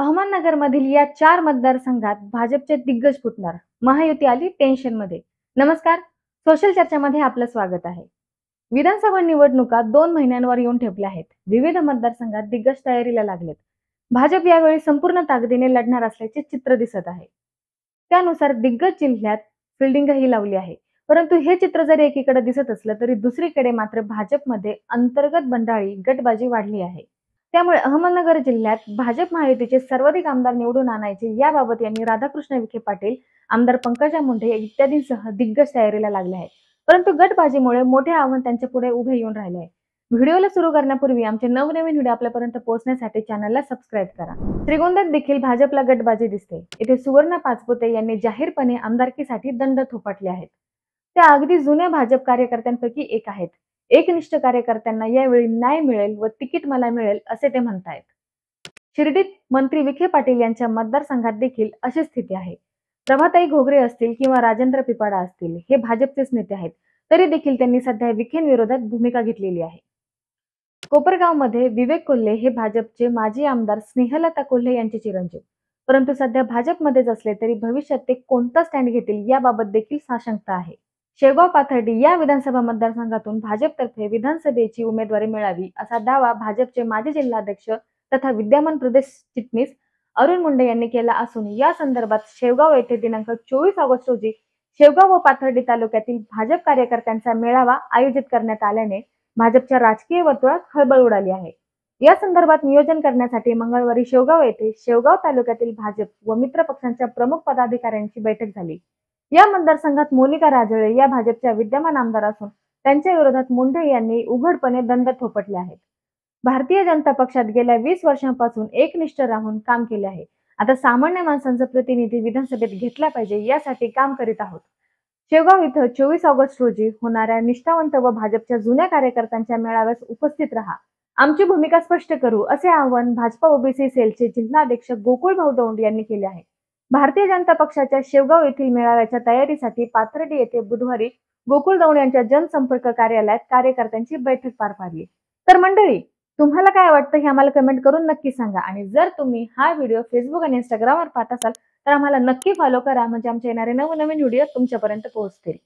अहमदनगरमधील या 4 मतदारसंघात भाजपचे दिग्गज फुटणार. महायुती आली टेन्शनमध्ये. नमस्कार, सोशल चर्चामध्ये आपलं स्वागत आहे. विधानसभा निवडणुका 2 महिन्यांवर येऊन ठेपल्या आहेत. विविध मतदारसंघात दिग्गज तयारीला लागलेत. भाजप यावेळी संपूर्ण ताकदीने लढणार असल्याचे चित्र दिसत आहे. त्यानुसार दिग्गज जिल्ह्यात फिल्डिंगही लावली आहे. परंतु हे चित्र जरी एकीकडे दिसत असलं तरी दुसरीकडे मात्र भाजपमध्ये अंतर्गत बंडाळी गटबाजी वाढली आहे. त्यामुळे अहमदनगर जिल्ह्यात भाजप महायुतीचे सर्वाधिक आमदार निवडून आणायचे याबाबत यांनी राधाकृष्ण विखे पाटील, आमदार पंकजा मुंडे इत्यादींसह दिग्गज तयारीला लागले आहेत. परंतु गटबाजीमुळे मोठे आव्हान त्यांच्या पुढे उभे येऊन राहिले आहे. व्हिडिओला सुरू करण्यापूर्वी आमचे नवनवीन व्हिडिओ आपल्यापर्यंत पोहोचण्यासाठी चॅनलला सबस्क्राईब करा. श्रीगोंद्यात देखील भाजपला गटबाजी दिसते. येथे सुवर्ण पाचपुते यांनी जाहीरपणे आमदारकीसाठी दंड थोपटले आहेत. त्या अगदी जुन्या भाजप कार्यकर्त्यांपैकी एक आहेत. एकनिष्ठ कार्यकर्त्यांना यावेळी न्याय मिळेल व तिकीट मला मिळेल असे ते म्हणतायत. शिर्डीत मंत्री विखे पाटील यांच्या मतदारसंघात देखील अशी स्थिती आहे. प्रभाताई घोगरे असतील किंवा राजेंद्र पिपाडा असतील, हे भाजपचेच नेते आहेत. तरी देखील त्यांनी सध्या विखेंविरोधात भूमिका घेतलेली आहे. कोपरगावमध्ये विवेक कोल्हे हे भाजपचे माजी आमदार स्नेहलता कोल्हे यांचे चिरंजीव. परंतु सध्या भाजपमध्येच असले तरी भविष्यात ते कोणता स्टँड घेतील याबाबत देखील साशंकता आहे. शेवगाव पाथर्डी या विधानसभा मतदारसंघातून भाजपतर्फे विधानसभेची उमेदवारी मिळावी असा दावा भाजपचे माजी जिल्हाध्यक्ष तथा विद्यमान प्रदेश चिटणीस अरुण मुंडे यांनी केला असून या संदर्भात शेवगाव येथे दिनांक 24 ऑगस्ट रोजी शेवगाव व पाथर्डी तालुक्यातील भाजप कार्यकर्त्यांचा मेळावा आयोजित करण्यात आल्याने भाजपच्या राजकीय वर्तुळात खळबळ उडाली आहे. या संदर्भात नियोजन करण्यासाठी मंगळवारी शेवगाव येथे शेवगाव तालुक्यातील भाजप व मित्र पक्षांच्या प्रमुख पदाधिकाऱ्यांची बैठक झाली. या मतदारसंघात मोनिका राजळे या भाजपच्या विद्यमान आमदार असून त्यांच्या विरोधात मुंडे यांनी उघडपणे दंड थोपटले आहेत. भारतीय जनता पक्षात गेल्या 20 वर्षांपासून एकनिष्ठ राहून काम केले आहे. आता सामान्य माणसांचा प्रतिनिधी विधानसभेत घेतला पाहिजे यासाठी काम करीत आहोत. शेवगाव इथं 24 ऑगस्ट रोजी होणाऱ्या निष्ठावंत व भाजपच्या जुन्या कार्यकर्त्यांच्या मेळाव्यास उपस्थित राहा. आमची भूमिका स्पष्ट करू असे आवाहन भाजपा ओबीसी सेलचे जिल्हाध्यक्ष गोकुळभाऊ दौंड यांनी केले आहे. भारतीय जनता पक्षाच्या शेवगाव येथील मेळाव्याच्या तयारीसाठी पाथर्डी येथे बुधवारी गोकुळ दौंड यांच्या जनसंपर्क कार्यालयात कार्यकर्त्यांची बैठक पार पाडली. तर मंडळी, तुम्हाला काय वाटतं हे आम्हाला कमेंट करून नक्की सांगा. आणि जर तुम्ही हा व्हिडिओ फेसबुक आणि इंस्टाग्रामवर पाहत असाल तर आम्हाला नक्की फॉलो करा, म्हणजे आमचे येणारे नवनवीन व्हिडिओ तुमच्यापर्यंत पोहोचतील.